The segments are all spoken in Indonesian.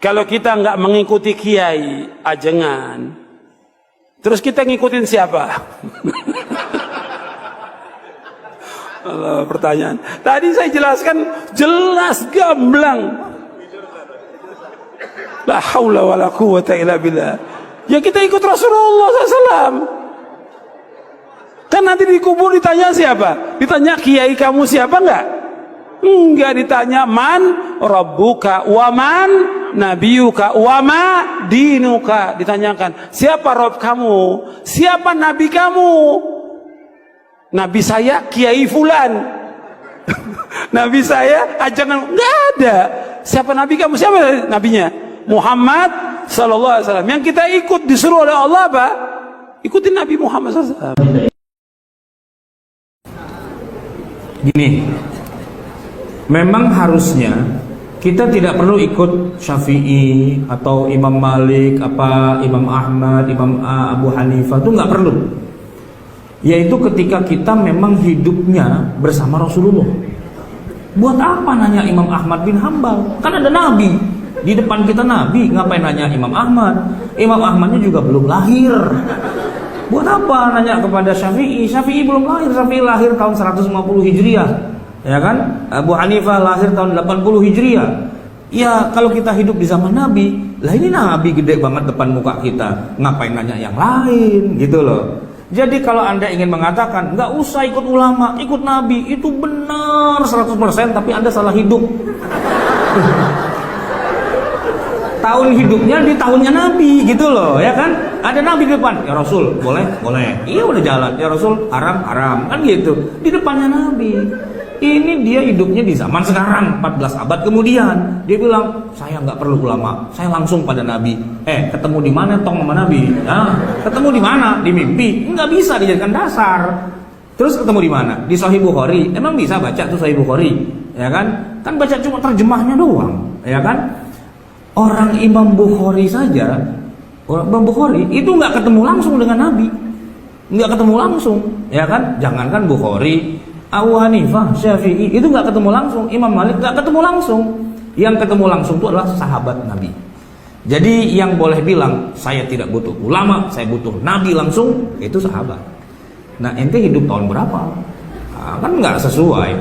Kalau kita nggak mengikuti kiai ajengan, terus kita ngikutin siapa? Pertanyaan. Tadi saya jelaskan jelas gamblang. La haula wala quwwata illa billah. Ya kita ikut Rasulullah SAW. Kan nanti dikubur ditanya siapa? Ditanya kiai kamu siapa enggak? Enggak, ditanya man rabbuka wa man nabiyuka wa ma dinuka. Ditanyakan siapa Rob kamu? Siapa nabi kamu? Nabi saya kiai fulan. Nabi saya ajangan, enggak ada. Siapa nabi kamu? Siapa nabinya? Muhammad sallallahu alaihi wasallam. Yang kita ikut disuruh oleh Allah apa? Ikutin Nabi Muhammad sallallahu alaihi wasallam. Gini, memang harusnya kita tidak perlu ikut Syafi'i atau Imam Malik, Imam Ahmad, Imam Abu Hanifah, itu nggak perlu. Yaitu ketika kita memang hidupnya bersama Rasulullah. Buat apa nanya Imam Ahmad bin Hambal? Kan ada Nabi di depan kita, Nabi. Ngapain nanya Imam Ahmad? Imam Ahmadnya juga belum lahir. Buat apa nanya kepada Syafi'i? Syafi'i belum lahir. Syafi'i lahir tahun 150 Hijriah, ya kan? Abu Hanifah lahir tahun 80 Hijriah. Ya kalau kita hidup di zaman Nabi, lah ini Nabi gede banget depan muka kita. Ngapain nanya yang lain, gitu loh. Jadi kalau Anda ingin mengatakan nggak usah ikut ulama, ikut Nabi, itu benar 100%, tapi Anda salah hidup. Tahun hidupnya di tahunnya Nabi, gitu loh, ya kan? Ada Nabi di depan, ya Rasul, boleh, boleh. Iya udah jalan, ya Rasul, haram, haram, kan gitu. Di depannya Nabi. Ini dia hidupnya di zaman sekarang, 14 abad kemudian. Dia bilang, saya nggak perlu ulama, saya langsung pada Nabi. Ketemu di mana tong sama Nabi? Nah, ketemu di mana? Di mimpi. Nggak bisa dijadikan dasar. Terus ketemu di mana? Di Sahih Bukhari. Emang bisa baca tuh Sahih Bukhari, ya kan? Kan baca cuma terjemahnya doang, ya kan? Orang Imam Bukhari saja, Imam Bukhari itu nggak ketemu langsung dengan Nabi, nggak ketemu langsung, ya kan? Jangankan Bukhari, Abu Hanifah, Syafi'i itu nggak ketemu langsung, Imam Malik nggak ketemu langsung. Yang ketemu langsung itu adalah sahabat Nabi. Jadi yang boleh bilang saya tidak butuh ulama, saya butuh Nabi langsung, itu sahabat. Nah ente hidup tahun berapa? Nah, kan nggak sesuai.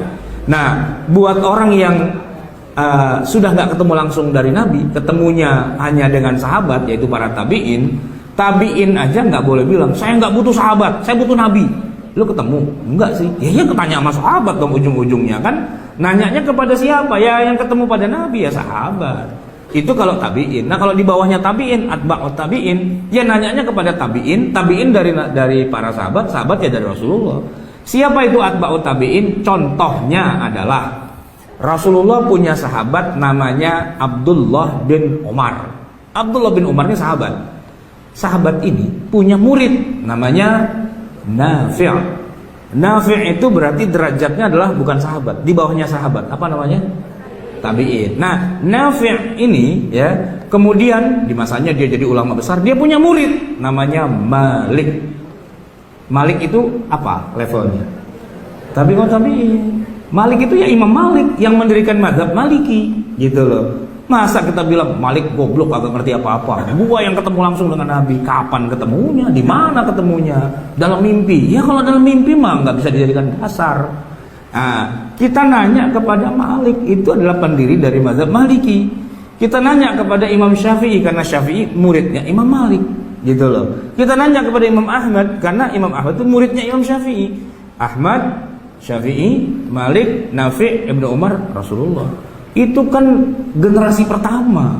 Nah buat orang yang sudah nggak ketemu langsung dari Nabi, ketemunya hanya dengan sahabat, yaitu para tabiin. Tabiin aja nggak boleh bilang saya nggak butuh sahabat, saya butuh Nabi. Lu ketemu? Enggak sih. Ya ketanya sama sahabat dong ujung-ujungnya kan. Nanyanya kepada siapa? Ya yang ketemu pada Nabi, ya sahabat. Itu kalau tabiin. Nah kalau di bawahnya tabiin, atba'ut tabiin, ya nanyanya kepada tabiin. Tabiin dari para sahabat, sahabat ya dari Rasulullah. Siapa itu atba'ut tabiin? Contohnya adalah Rasulullah punya sahabat namanya Abdullah bin Umar. Abdullah bin Umar ini sahabat. Sahabat ini punya murid namanya Nafi'. Nafi' itu berarti derajatnya adalah bukan sahabat, di bawahnya sahabat. Apa namanya? Tabi'in. Nah, Nafi' ini ya, kemudian di masanya dia jadi ulama besar, dia punya murid namanya Malik. Malik itu apa levelnya? Tabi'in. Malik itu ya Imam Malik yang mendirikan mazhab Maliki, gitu loh. Masa kita bilang Malik goblok agak ngerti apa-apa? Gua yang ketemu langsung dengan Nabi. Kapan ketemunya? Di mana ketemunya? Dalam mimpi. Ya kalau dalam mimpi mah nggak bisa dijadikan dasar. Nah, kita nanya kepada Malik, itu adalah pendiri dari mazhab Maliki. Kita nanya kepada Imam Syafi'i karena Syafi'i muridnya Imam Malik, gitu loh. Kita nanya kepada Imam Ahmad karena Imam Ahmad itu muridnya Imam Syafi'i. Ahmad, Syafi'i, Malik, Nafi', Ibnu Umar, Rasulullah. Itu kan generasi pertama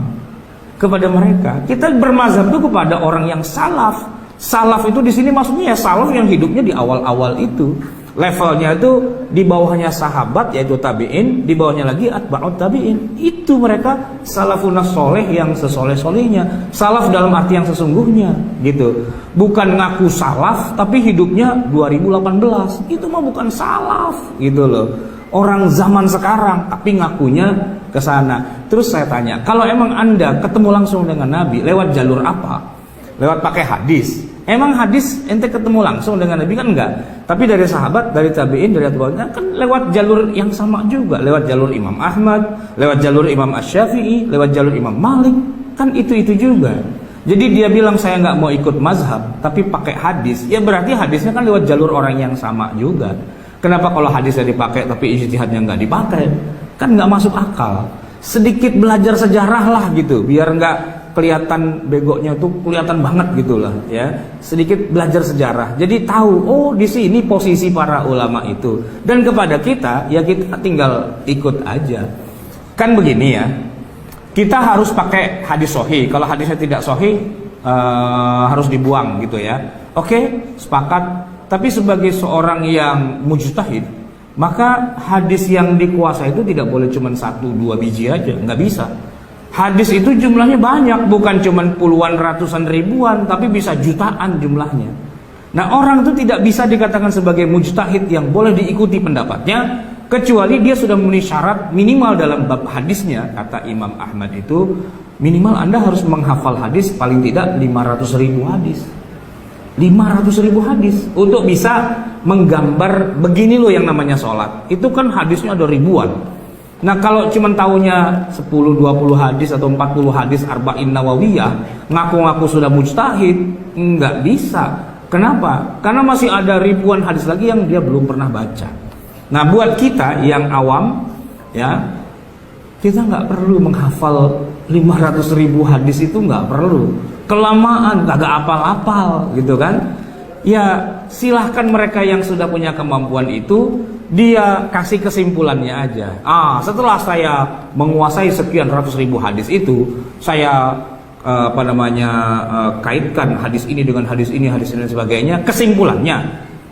kepada mereka. Kita bermazhab itu kepada orang yang salaf. Salaf itu di sini maksudnya ya salaf yang hidupnya di awal-awal itu. Levelnya itu di bawahnya sahabat yaitu tabi'in, di bawahnya lagi atba'ut tabi'in. Itu mereka salafunas soleh yang sesoleh-solehnya. Salaf dalam arti yang sesungguhnya, gitu. Bukan ngaku salaf tapi hidupnya 2018. Itu mah bukan salaf, gitu loh. Orang zaman sekarang tapi ngakunya ke sana. Terus saya tanya, kalau emang Anda ketemu langsung dengan Nabi lewat jalur apa? Lewat pakai hadis, Emang hadis ente ketemu langsung dengan Nabi kan enggak? Tapi dari sahabat, dari tabi'in, dari atba'unya kan lewat jalur yang sama juga, lewat jalur Imam Ahmad, lewat jalur Imam Asy-Syafi'i, lewat jalur Imam Malik, kan itu juga. Jadi dia bilang saya nggak mau ikut mazhab, tapi pakai hadis, ya berarti hadisnya kan lewat jalur orang yang sama juga. Kenapa kalau hadisnya dipakai tapi ijtihadnya nggak dipakai? Kan nggak masuk akal. Sedikit belajar sejarah lah gitu, biar nggak kelihatan begonya tuh kelihatan banget gitulah ya. Sedikit belajar sejarah. Jadi tahu oh di sini posisi para ulama itu. Dan kepada kita ya kita tinggal ikut aja. Kan begini ya. Kita harus pakai hadis sahih. Kalau hadisnya tidak sahih harus dibuang gitu ya. Oke, sepakat. Tapi sebagai seorang yang mujtahid, maka hadis yang dikuasai itu tidak boleh cuma 1-2 biji aja, nggak bisa. Hadis itu jumlahnya banyak, bukan cuma puluhan, ratusan, ribuan, tapi bisa jutaan jumlahnya. Nah orang itu tidak bisa dikatakan sebagai mujtahid yang boleh diikuti pendapatnya, kecuali dia sudah memenuhi syarat minimal dalam bab hadisnya. Kata Imam Ahmad itu, minimal Anda harus menghafal hadis paling tidak 500.000 hadis. 500.000 hadis untuk bisa menggambar begini loh yang namanya sholat. Itu kan hadisnya ada ribuan. Nah kalau cuma tahunya 10-20 hadis atau 40 hadis Arba'in Nawawiyah, ngaku-ngaku sudah mujtahid, nggak bisa. Kenapa? Karena masih ada ribuan hadis lagi yang dia belum pernah baca. Nah buat kita yang awam ya, kita nggak perlu menghafal 500.000 hadis, itu nggak perlu. Kelamaan, kagak apal-apal gitu kan. Ya silahkan mereka yang sudah punya kemampuan itu, dia kasih kesimpulannya aja. Setelah saya menguasai sekian ratus ribu hadis itu, saya kaitkan hadis ini dengan hadis ini dan sebagainya. Kesimpulannya,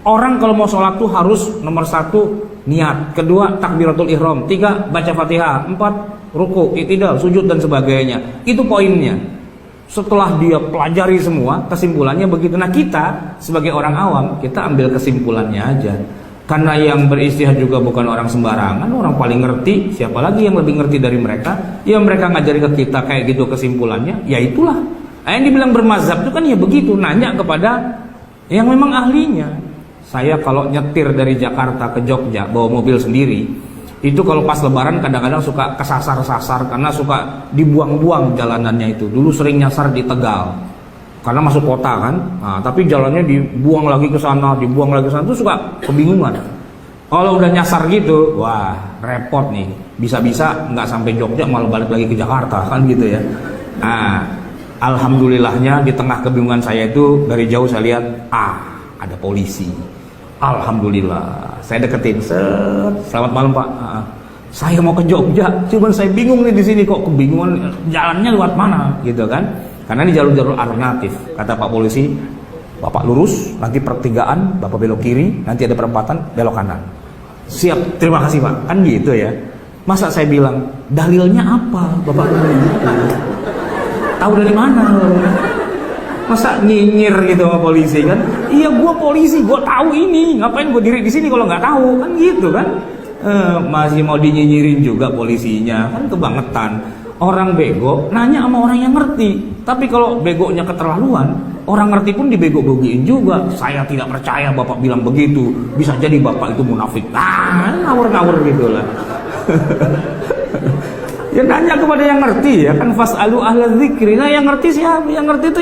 orang kalau mau sholat tuh harus nomor 1 niat, kedua takbiratul ihram, 3 baca Fatihah, 4 ruku, i'tidal, sujud dan sebagainya. Itu poinnya. Setelah dia pelajari semua, kesimpulannya begitu. Nah kita sebagai orang awam, kita ambil kesimpulannya aja. Karena yang beristihad juga bukan orang sembarangan, orang paling ngerti. Siapa lagi yang lebih ngerti dari mereka? Ya mereka ngajari ke kita kayak gitu kesimpulannya. Ya itulah. Yang dibilang bermazhab itu kan ya begitu. Nanya kepada yang memang ahlinya. Saya kalau nyetir dari Jakarta ke Jogja bawa mobil sendiri, itu kalau pas lebaran kadang-kadang suka kesasar-sasar karena suka dibuang-buang jalanannya itu. Dulu sering nyasar di Tegal karena masuk kota kan. Tapi jalannya dibuang lagi ke sana, dibuang lagi ke sana, itu suka kebingungan. Kalau udah nyasar gitu, wah repot nih. Bisa-bisa nggak sampai Jogja malah balik lagi ke Jakarta kan gitu ya. Alhamdulillahnya di tengah kebingungan saya itu dari jauh saya lihat ada polisi. Alhamdulillah, saya deketin, selamat malam Pak. Saya mau ke Jogja, cuman saya bingung nih di sini kok kebingungan jalannya lewat mana, gitu kan? Karena ini jalur-jalur alternatif. Kata Pak Polisi, Bapak lurus, nanti pertigaan, Bapak belok kiri, nanti ada perempatan, belok kanan. Siap, terima kasih Pak. Kan gitu ya. Masa saya bilang, dalilnya apa, Bapak? Tahu dari mana? Masa nyinyir gitu sama polisi kan? Iya gua polisi, gua tahu ini. Ngapain gua diri di sini kalau nggak tahu? Kan gitu kan? Masih mau dinyinyirin juga polisinya, kan kebangetan. Orang bego nanya sama orang yang ngerti. Tapi kalau begonya keterlaluan, orang ngerti pun dibego-begoin juga. Saya tidak percaya Bapak bilang begitu. Bisa jadi Bapak itu munafik. Ngawur-ngawur gitu lah. Ya nanya kepada yang ngerti ya kan, fasalu ahla dzikri. Nah yang ngerti siapa? Yang ngerti itu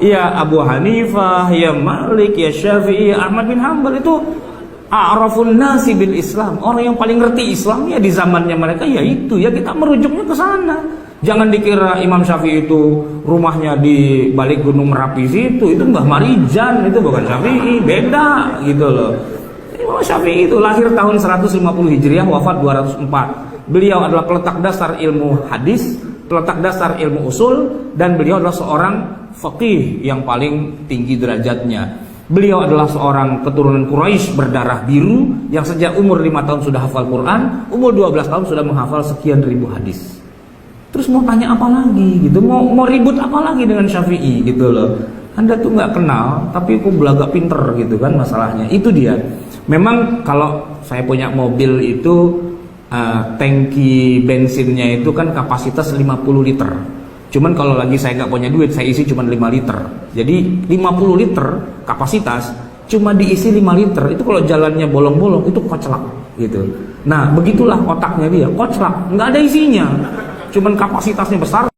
ya Abu Hanifah, ya Malik, ya Syafi'i, ya Ahmad bin Hanbal. Itu a'rafun nasi bil Islam. Orang yang paling ngerti Islam ya di zamannya mereka ya itu. Ya kita merujuknya ke sana. Jangan dikira Imam Syafi'i itu rumahnya di balik Gunung Merapi situ. Itu Mbah Marijan, itu bukan Syafi'i, beda gitu loh. Imam Syafi'i itu lahir tahun 150 Hijriah, wafat 204. Beliau adalah peletak dasar ilmu hadis, peletak dasar ilmu usul, dan beliau adalah seorang faqih yang paling tinggi derajatnya. Beliau adalah seorang keturunan Quraisy berdarah biru yang sejak umur 5 tahun sudah hafal Quran, umur 12 tahun sudah menghafal sekian ribu hadis. Terus mau tanya apa lagi gitu, mau ribut apa lagi dengan Syafi'i gitu loh. Anda tuh nggak kenal, tapi kok belaga pinter gitu kan masalahnya. Itu dia. Memang kalau saya punya mobil itu tangki bensinnya itu kan kapasitas 50 liter. Cuman kalau lagi saya nggak punya duit, saya isi cuma 5 liter. Jadi 50 liter kapasitas, cuma diisi 5 liter. Itu kalau jalannya bolong-bolong, itu koclak gitu. Nah, begitulah otaknya dia, koclak, nggak ada isinya. Cuman kapasitasnya besar,